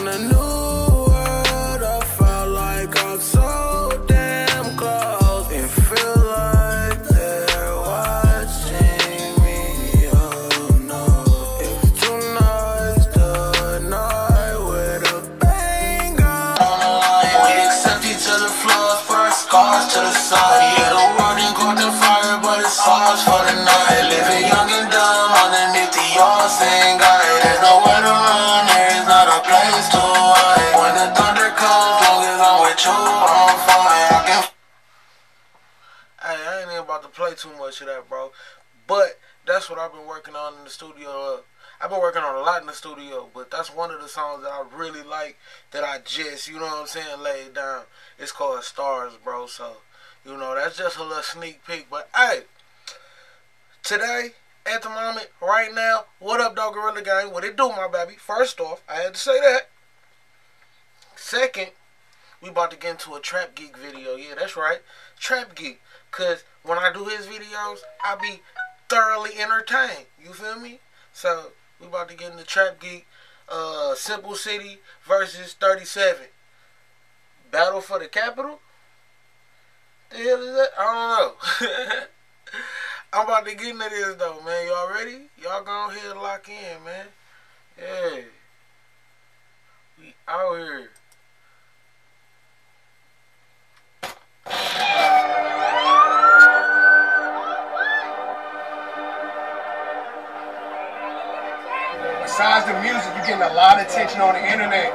in a new world, I felt like I'm so damn close. It feel like they're watching me. Oh no, if tonight's the night with a banger. On the line, we accept each other's flaws, first scars to the side. Yeah, the world ain't got the fire, but it's ours for the night. Living young and dumb underneath the yards, ain't got it. There's nowhere to run, there is not a place to hide. When the thunder comes, long as I'm with you, I'm fine. I can. Hey, I ain't even about to play too much of that, bro. But that's what I've been working on in the studio. I've been working on a lot in the studio, but that's one of the songs that I really like that I just, you know what I'm saying, laid down. It's called Stars, bro. So, you know, that's just a little sneak peek. But, hey, today, at the moment, right now, what up, dog, Gorilla Gang? What it do, my baby? First off, I had to say that. Second, we about to get into a Trap Geek video. Yeah, that's right. Trap Geek. Because when I do his videos, I be thoroughly entertained. You feel me? So, we about to get into Trap Geek. Simple City versus 37. Battle for the capital? The hell is that? I don't know. I'm about to get into this though, man. Y'all ready? Y'all go ahead and lock in, man. Yeah. We out here. Besides the music, you're getting a lot of attention on the internet.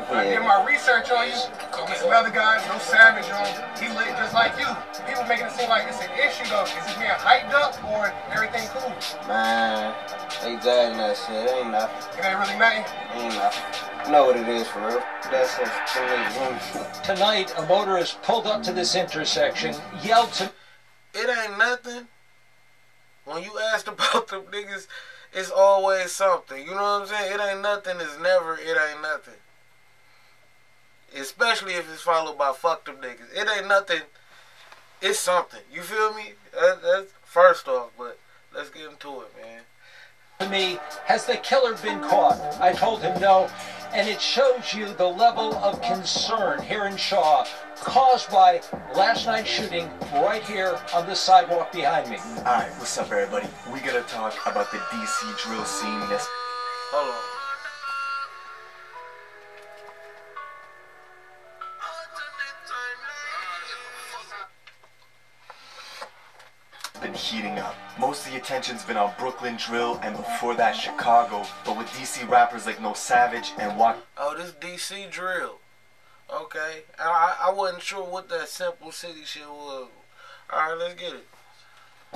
I did my research on you. So get some other guys, no Savage on. He lit just like you. People making it seem like it's an issue though. Is he being hyped up or everything cool? Man, they dragging that shit. It ain't nothing. It ain't really nothing? Ain't nothing. You know what it is for real. That's it. Tonight, a motorist pulled up to this intersection, yelled to... It ain't nothing. When you asked about them niggas, it's always something. You know what I'm saying? It ain't nothing. It's never, it ain't nothing. Especially if it's followed by fuck them niggas. It ain't nothing. It's something. You feel me? That's first off, but let's get into it, man. To me, has the killer been caught? I told him no, and it shows you the level of concern here in Shaw caused by last night's shooting right here on the sidewalk behind me. Alright, what's up everybody? We gotta talk about the DC drill scene that's... Hold on. been heating up. Most of the attention's been on Brooklyn drill and before that Chicago, but with DC rappers like No Savage and Walk. Oh, this DC drill. Okay. I wasn't sure what that Simple City shit was. Alright, let's get it.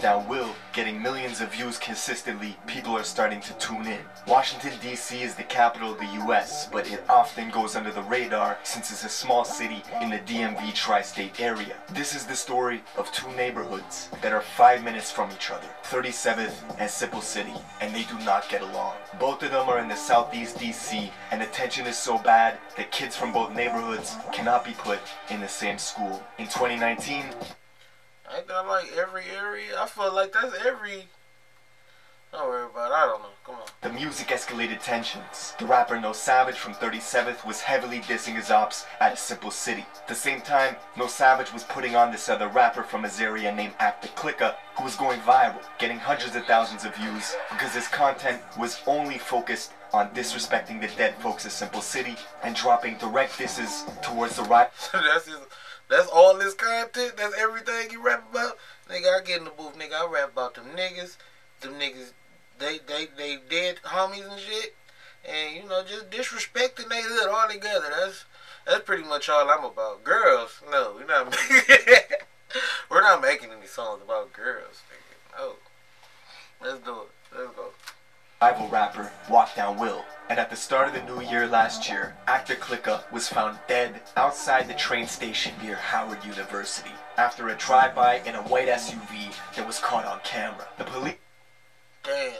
Now Will getting millions of views consistently, people are starting to tune in. Washington DC is the capital of the US, but it often goes under the radar since it's a small city in the DMV tri-state area. This is the story of two neighborhoods that are 5 minutes from each other, 37th and Simple City, and they do not get along. Both of them are in the southeast DC, and the tension is so bad that kids from both neighborhoods cannot be put in the same school. In 2019, ain't that like every area? I feel like that's every... Don't worry about it. I don't know. Come on. the music escalated tensions. The rapper No Savage from 37th was heavily dissing his ops at a Simple City. At the same time, No Savage was putting on this other rapper from his area named Acta Clicka, who was going viral, getting hundreds of thousands of views because his content was only focused on disrespecting the dead folks of Simple City and dropping direct disses towards the right. That's all this content? That's everything you rap about? Nigga, I get in the booth, nigga, I rap about them niggas. Them niggas, they dead homies and shit. And, you know, just disrespecting they hood all together. That's pretty much all I'm about. Girls, no, we're not making any songs about girls, nigga. No. Let's do it. Let's go. Rival rapper Walk Down Will. And at the start of the new year last year, Acta Clicka was found dead outside the train station near Howard University after a drive-by in a white SUV that was caught on camera. The police... Damn.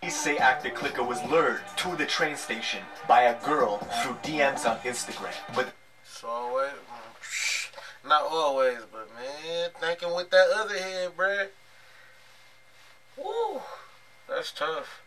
Police say Acta Clicka was lured to the train station by a girl through DMs on Instagram. But so always, not always, but man, thinking with that other head, bruh. Woo. That's tough.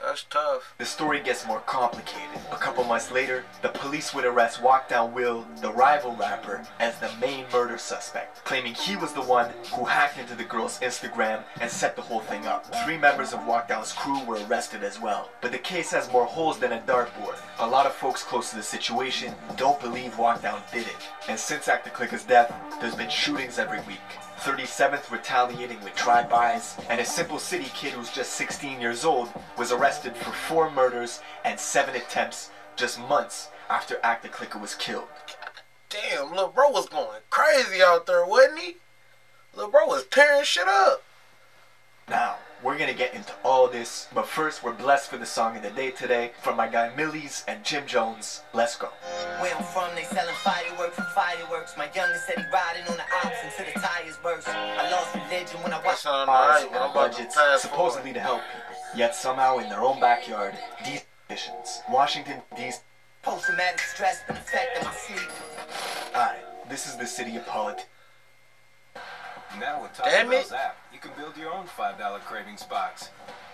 That's tough. The story gets more complicated. A couple months later, the police would arrest Walk Down Will, the rival rapper, as the main murder suspect, claiming he was the one who hacked into the girl's Instagram and set the whole thing up. 3 members of Walk Down's crew were arrested as well. But the case has more holes than a dartboard. A lot of folks close to the situation don't believe Walk Down did it. And since Actor Clicker's death, there's been shootings every week. 37th retaliating with drive-bys, and a Simple City kid who's just 16 years old was arrested for 4 murders and 7 attempts just months after Actor Clicker was killed. Damn, lil' bro was going crazy out there, wasn't he? Lil' bro was tearing shit up. Now, we're gonna get into all this, but first we're blessed for the song of the day today from my guy Millies and Jim Jones. Let's go. Where I'm from, they selling fireworks for fireworks. My youngest said he riding on the ox until the tires burst. I lost religion when I watched Alright, and budgets supposedly to help people. Yet somehow in their own backyard, these conditions. Washington, D.C. post-traumatic stress been affecting my sleep. Alright, this is the city of politics. Now with Damn Taco it. Bell's app, you can build your own $5 cravings box.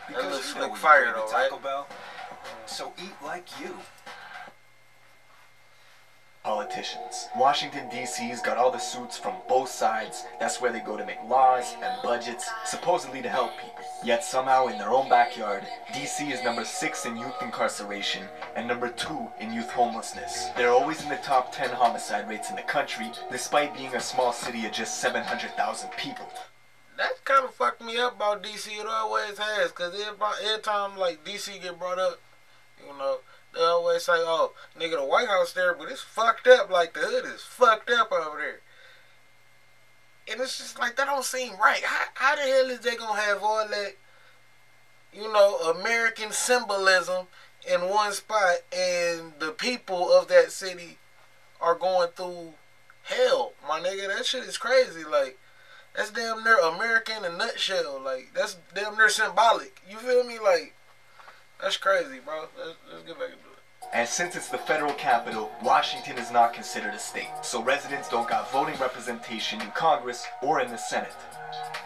Because looks you know like we fire created though, Taco right? Bell. So eat like you. Politicians. Washington, D.C.'s got all the suits from both sides. That's where they go to make laws and budgets, supposedly to help people. Yet somehow in their own backyard, D.C. is number 6 in youth incarceration and number 2 in youth homelessness. They're always in the top 10 homicide rates in the country, despite being a small city of just 700,000 people. That kind of fucked me up about DC. It always has, because every time like DC get brought up, you know, they always say, oh, nigga, the White House there, but it's fucked up. Like, the hood is fucked up over there. And it's just like, that don't seem right. How the hell is they gonna have all that, you know, American symbolism in one spot, and the people of that city are going through hell? My nigga, that shit is crazy. Like, that's damn near America in a nutshell. Like, that's damn near symbolic. You feel me? Like, that's crazy, bro. Let's get back into it. And since it's the federal capital, Washington is not considered a state, so residents don't got voting representation in Congress or in the Senate.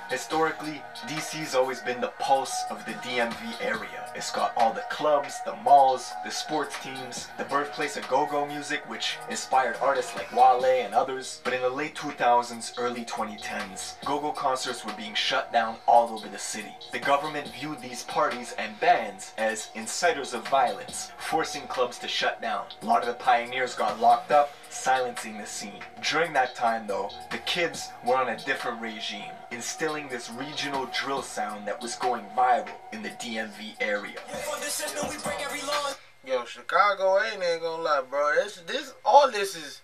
Historically, DC's always been the pulse of the DMV area. It's got all the clubs, the malls, the sports teams, the birthplace of go-go music, which inspired artists like Wale and others. But in the late 2000s, early 2010s, go-go concerts were being shut down all over the city. The government viewed these parties and bands as inciters of violence, forcing clubs to shut down. A lot of the pioneers got locked up, silencing the scene. During that time though, the kids were on a different regime, instilling this regional drill sound that was going viral in the DMV area. Yo, Chicago ain't gonna lie, bro. All this is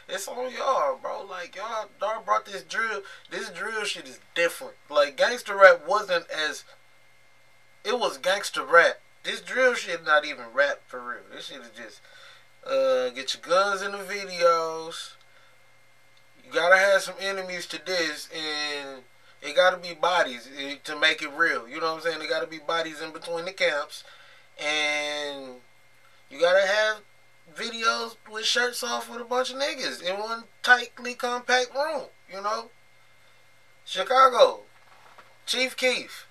it's on y'all, bro. Like, y'all brought this drill. This drill shit is different. Like, gangster rap wasn't as, it was gangster rap. This drill shit not even rap for real. This shit is just get your guns in the videos. You gotta have some enemies to this, and it gotta be bodies to make it real. You know what I'm saying? There gotta be bodies in between the camps, and you gotta have videos with shirts off with a bunch of niggas in one tightly compact room. You know, Chicago, Chief Keef.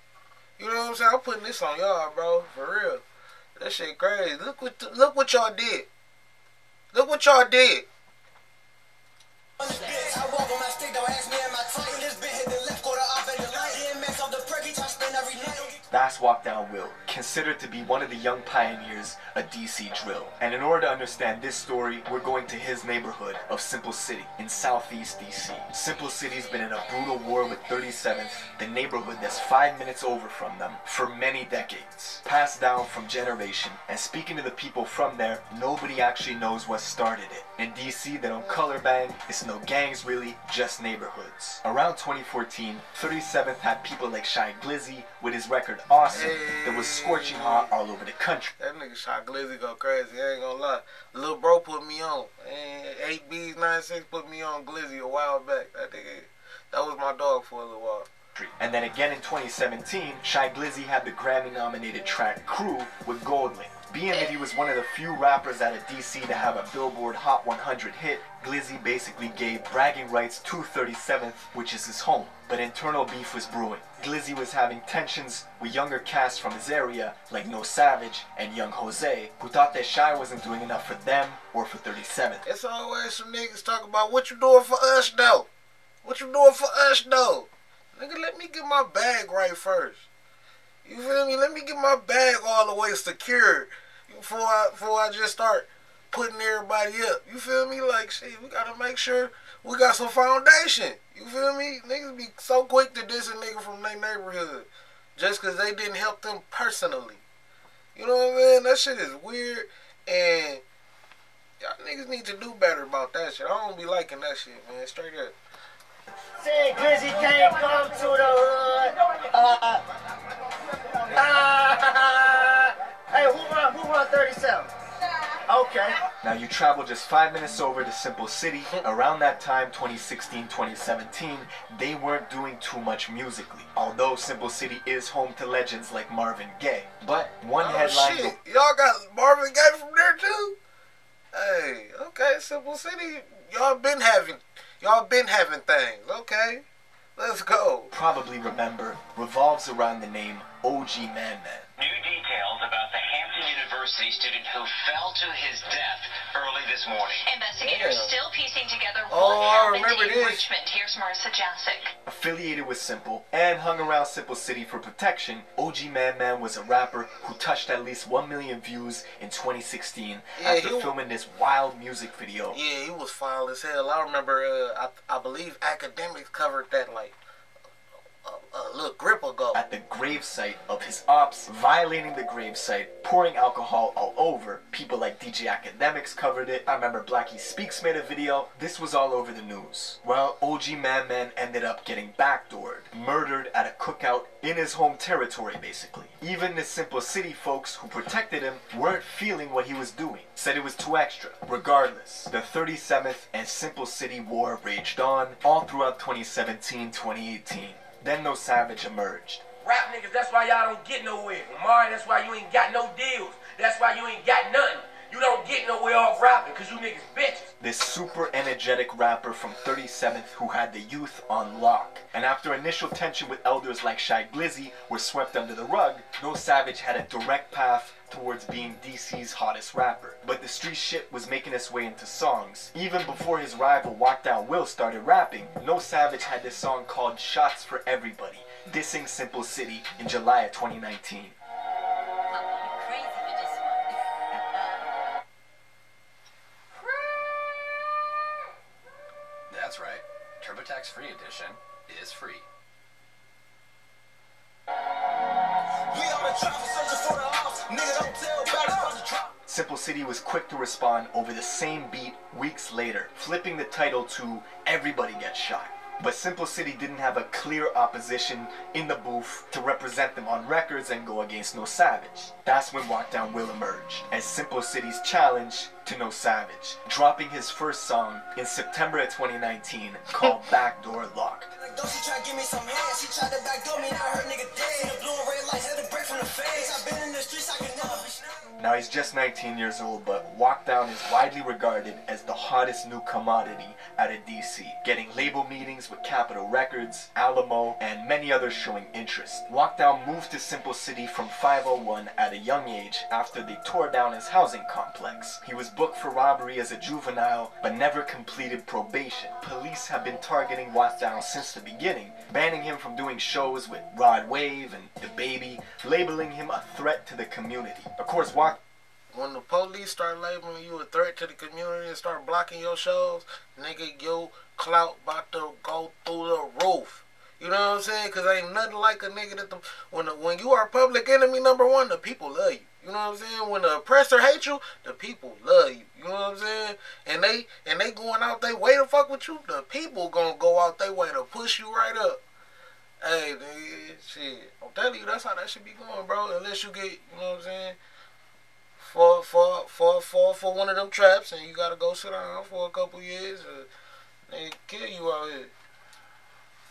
You know what I'm saying? I'm putting this on y'all, bro, for real. That shit crazy. Look what y'all did. Look what y'all did. That's Walk Down Will, considered to be one of the young pioneers of DC drill. And in order to understand this story, we're going to his neighborhood of Simple City in southeast DC. Simple City's been in a brutal war with 37th, the neighborhood that's 5 minutes over from them, for many decades. Passed down from generation, and speaking to the people from there, nobody actually knows what started it. In DC, they don't color bang, it's no gangs really, just neighborhoods. Around 2014, 37th had people like Shy Glizzy with his record Awesome that was scorching hot all over the country. That nigga Shy Glizzy go crazy, I ain't gonna lie. Lil Bro put me on. 8Bs96 put me on Glizzy a while back. That was my dog for a little while. And then again in 2017, Shy Glizzy had the Grammy-nominated track Crew with Goldlink. Being that he was one of the few rappers out of DC to have a Billboard Hot 100 hit, Glizzy basically gave bragging rights to 37th, which is his home. But internal beef was brewing. Glizzy was having tensions with younger cats from his area, like No Savage and Young Jose, who thought that Shy wasn't doing enough for them or for 37th. It's always some niggas talk about what you doing for us though. What you doing for us though? Nigga, let me get my bag right first. You feel me? Let me get my bag all the way secured before I just start putting everybody up. You feel me? Like, shit, we gotta make sure we got some foundation. You feel me? Niggas be so quick to diss a nigga from their neighborhood just because they didn't help them personally. You know what I mean? That shit is weird, and y'all niggas need to do better about that shit. I don't be liking that shit, man. Straight up. Said Glizzy can't come to the hood. Hey, who run 37? Okay. Now you travel just 5 minutes over to Simple City. Around that time, 2016, 2017, they weren't doing too much musically. Although Simple City is home to legends like Marvin Gaye. But one headline... Shit. Y'all got Marvin Gaye from there too? Hey, okay, Simple City, y'all been having things. Okay, let's go. Probably remember revolves around the name OG Man Man. New details about the Hampton University student who fell to his death early this morning. Investigators still piecing together Oh, I what happened remember in this. Richmond. Here's Marissa Jasic. Affiliated with Simple and hung around Simple City for protection, OG Man Man was a rapper who touched at least 1 million views in 2016 after filming this wild music video. Yeah, he was foul as hell. I remember, I believe Academics covered that like a little grip ago. At the gravesite of his ops, violating the gravesite, pouring alcohol all over. People like DJ Academics covered it. I remember Blackie Speaks made a video. This was all over the news. Well, OG Man Man ended up getting backdoored, murdered at a cookout in his home territory, basically. Even the Simple City folks who protected him weren't feeling what he was doing. Said it was too extra. Regardless, the 37th and Simple City war raged on all throughout 2017-2018. Then No Savage emerged. Rap niggas, that's why y'all don't get nowhere. Omari, that's why you ain't got no deals. That's why you ain't got nothing. You don't get nowhere off rapping, cause you niggas bitches. This super energetic rapper from 37th who had the youth on lock. And after initial tension with elders like Shy Glizzy were swept under the rug, No Savage had a direct path towards being DC's hottest rapper. But the street shit was making its way into songs. Even before his rival Walk Down Will started rapping, No Savage had this song called Shots for Everybody, dissing Simple City in July of 2019. That's right. TurboTax Free Edition is free. Simple City was quick to respond over the same beat weeks later, flipping the title to Everybody Gets Shot. But Simple City didn't have a clear opposition in the booth to represent them on records and go against No Savage. That's when Walk Down Will emerged as Simple City's challenge to No Savage, dropping his first song in September of 2019 called Backdoor Locked. Now he's just 19 years old, but Walk Down is widely regarded as the hottest new commodity out of DC, getting label meetings with Capitol Records, Alamo, and many others showing interest. Walk Down moved to Simple City from 501 at a young age after they tore down his housing complex. He was booked for robbery as a juvenile, but never completed probation. Police have been targeting Walk Down since the beginning, banning him from doing shows with Rod Wave and The Baby, labeling him a threat to the community. Of course, when the police start labeling you a threat to the community and start blocking your shows, nigga, your clout about to go through the roof. You know what I'm saying? Because ain't nothing like a nigga that when you are public enemy number one, the people love you. You know what I'm saying? When the oppressor hates you, the people love you. You know what I'm saying? And they going out they way to fuck with you, the people gonna go out they way to push you right up. Hey, nigga, shit. I'm telling you, that's how that should be going, bro. Unless you get, you know what I'm saying, for one of them traps, and you gotta go sit down for a couple years, they kill you out here.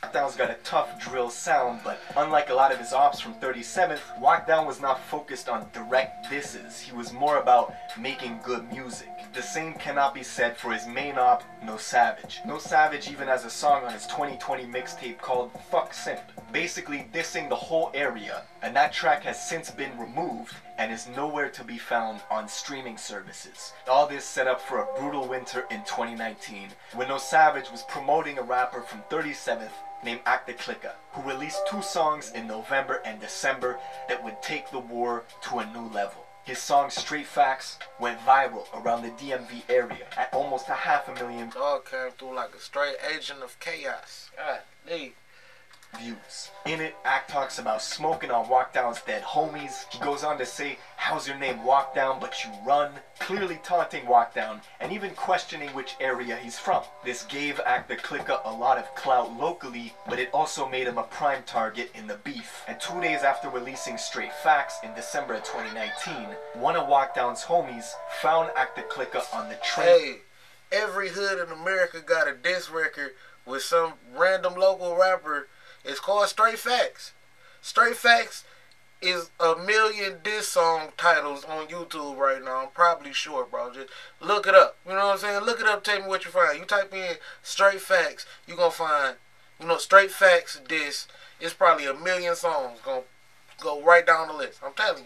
Walk Down's got a tough drill sound, but unlike a lot of his ops from 37th, Walk Down was not focused on direct disses. He was more about making good music. The same cannot be said for his main op, No Savage. No Savage even has a song on his 2020 mixtape called Fuck Simp. basically dissing the whole area, and that track has since been removed and is nowhere to be found on streaming services. All this set up for a brutal winter in 2019, when No Savage was promoting a rapper from 37th named Act the Clicka, who released 2 songs in November and December that would take the war to a new level. His song Straight Facts went viral around the DMV area at almost 500,000 dog came through like a straight agent of chaos. God, views. In it, Act talks about smoking on Walkdown's dead homies. He goes on to say, "How's your name Walkdown but you run?" Clearly taunting Walkdown and even questioning which area he's from. This gave Act the Clicka a lot of clout locally, but it also made him a prime target in the beef. And 2 days after releasing Straight Facts in December of 2019, one of Walkdown's homies found Act the Clicka on the train. Hey, every hood in America got a diss record with some random local rapper. It's called Straight Facts. Straight Facts is 1 million diss song titles on YouTube right now. I'm probably sure, bro. Just look it up. You know what I'm saying? Look it up, tell me what you find. You type in Straight Facts, you're going to find, you know, Straight Facts diss. It's probably 1 million songs going to go right down the list. I'm telling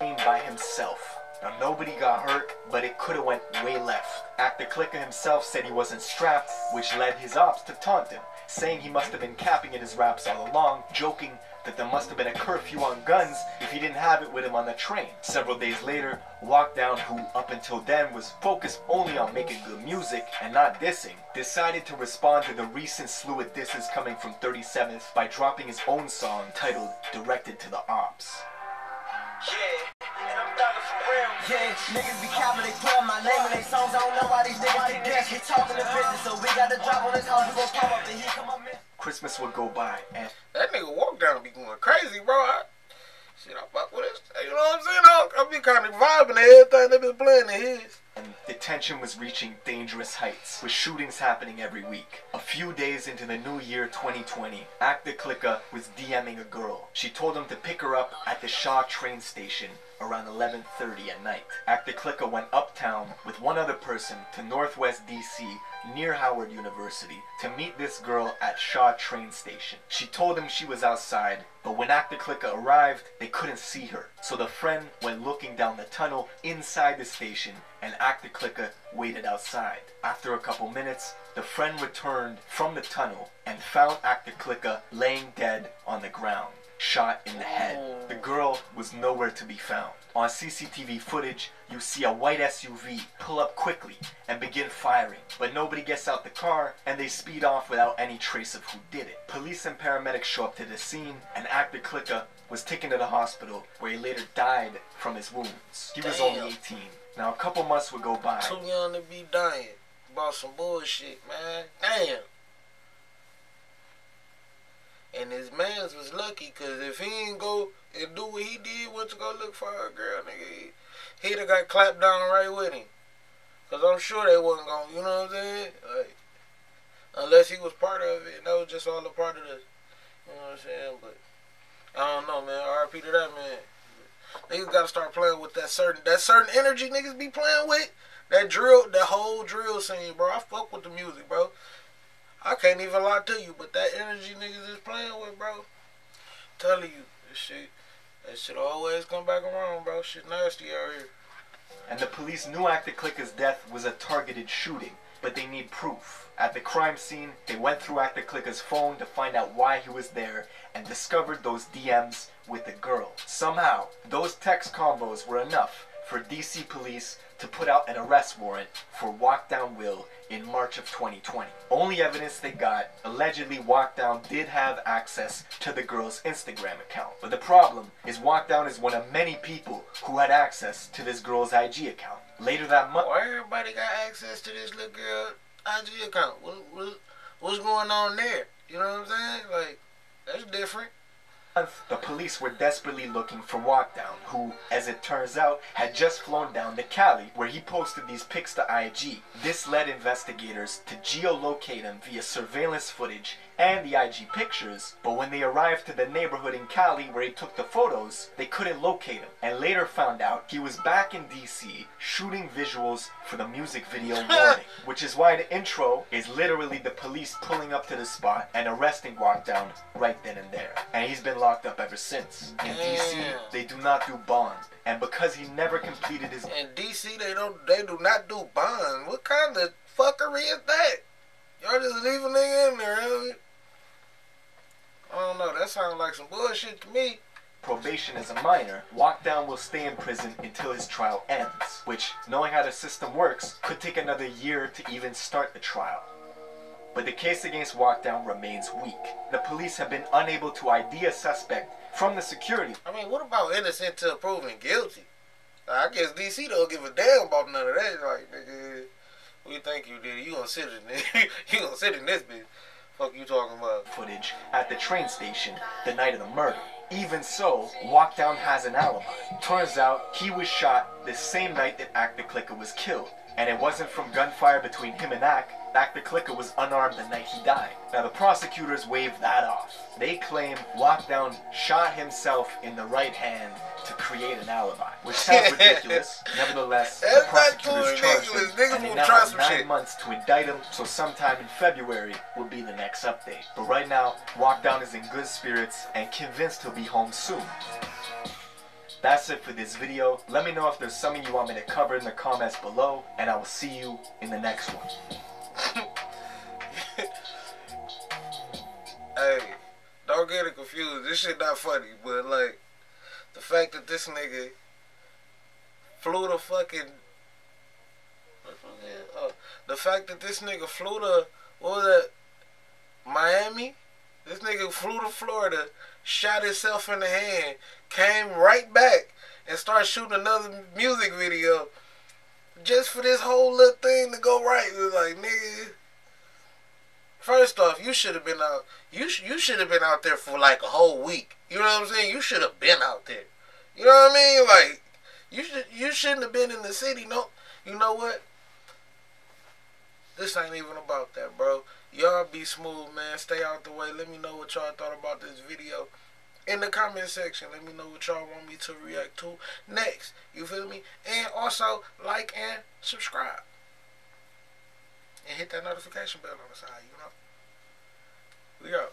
you. By himself. Now, nobody got hurt, but it could have went way left. Act the Clicka himself said he wasn't strapped, which led his ops to taunt him, saying he must have been capping in his raps all along, joking that there must have been a curfew on guns if he didn't have it with him on the train. Several days later, Walkdown, who up until then was focused only on making good music and not dissing, decided to respond to the recent slew of disses coming from 37th by dropping his own song titled Directed to the Ops. Yeah, niggas be capping, they put my name in they songs. I don't know why these niggas can guess. He talking to business, so we got to drop on his house. We gon' pop up and he come up in. Christmas would go by and that nigga Walkdown be going crazy, bro. Shit, I fuck with this. You know what I'm saying? I be kind of vibing to everything they been playing in his. And the tension was reaching dangerous heights, with shootings happening every week. A few days into the new year 2020, Act the Clicka was DMing a girl. She told him to pick her up at the Shaw train station around 11:30 at night. Act the Clicka went uptown with one other person to Northwest DC near Howard University to meet this girl at Shaw train station. She told him she was outside, but when Act the Clicka arrived, they couldn't see her. So the friend went looking down the tunnel inside the station, and Act the Clicka waited outside. After a couple minutes, the friend returned from the tunnel and found Act the Clicka laying dead on the ground, shot in the head. The girl was nowhere to be found. On CCTV footage, you see a white SUV pull up quickly and begin firing, but nobody gets out the car and they speed off without any trace of who did it. Police and paramedics show up to the scene, and Act the Clicka was taken to the hospital where he later died from his wounds. He was only 18. Now a couple months would go by. Too young to be dying about some bullshit, man. Damn. And his mans was lucky, cause if he didn't go and do what he did, went to go look for her girl, nigga, he'd have got clapped down right with him. Cause I'm sure they wasn't gonna, you know what I'm saying? Like, unless he was part of it, and that was just all a part of the, you know what I'm saying? But I don't know, man. RIP to that man. Niggas gotta start playing with that certain energy niggas be playing with. That drill, that whole drill scene, bro. I fuck with the music, bro. I can't even lie to you, but that energy niggas is playing with, bro. Telling you, that shit always come back around, bro. Shit nasty out here. And the police knew Act the Clicka's death was a targeted shooting, but they need proof. At the crime scene, they went through Act the Clicka's phone to find out why he was there and discovered those DMs with the girl. Somehow, those text combos were enough for DC police to put out an arrest warrant for Walkdown Will in March of 2020. Only evidence they got, allegedly Walkdown did have access to the girl's Instagram account. But the problem is Walkdown is one of many people who had access to this girl's IG account. Later that month... Why everybody got access to this little girl IG account? What's going on there? You know what I'm saying? Like, that's different. The police were desperately looking for Walkdown, who, as it turns out, had just flown down to Cali, where he posted these pics to IG. This led investigators to geolocate him via surveillance footage and the IG pictures, but when they arrived to the neighborhood in Cali where he took the photos, they couldn't locate him, and later found out he was back in DC shooting visuals for the music video Warning, which is why the intro is literally the police pulling up to the spot and arresting Walkdown right then and there. And he's been locked up ever since. In DC, they do not do bond, and because he never completed his... In DC, they do not do bond. What kind of fuckery is that? Y'all just leave a nigga in there, huh? I don't know, that sounds like some bullshit to me. Probation as a minor, Walkdown will stay in prison until his trial ends, which, knowing how the system works, could take another year to even start the trial. But the case against Walkdown remains weak. The police have been unable to ID a suspect from the security. I mean, what about innocent till proven guilty? I guess DC don't give a damn about none of that. Like, nigga, we think you did. You gonna sit in you gonna sit in this bitch. Fuck you talking about? Footage at the train station the night of the murder. Even so, Walkdown has an alibi. Turns out he was shot the same night that Act the Clicker was killed. And it wasn't from gunfire between him and Act. Act the Clicker was unarmed the night he died. Now the prosecutors waved that off. They claim Walkdown shot himself in the right hand to create an alibi, which sounds ridiculous. Nevertheless, the prosecutors charged him, and they now have 9 months to indict him, so sometime in February will be the next update. But right now, Walkdown is in good spirits and convinced he'll be home soon. That's it for this video. Let me know if there's something you want me to cover in the comments below, and I will see you in the next one. Hey, don't get it confused. This shit not funny, but like the fact that this nigga flew to fucking the fact that this nigga flew to what was that? Miami? This nigga flew to Florida, shot himself in the hand, came right back and started shooting another music video just for this whole little thing to go right. It was like, nigga, first off, you should have been out. You should have been out there for like a whole week. You know what I'm saying? You should have been out there. You know what I mean? Like, you shouldn't have been in the city. No, you know what? This ain't even about that, bro. Y'all be smooth, man. Stay out the way. Let me know what y'all thought about this video in the comment section. Let me know what y'all want me to react to next. You feel me? And also, like and subscribe. And hit that notification bell on the side, you know? We out.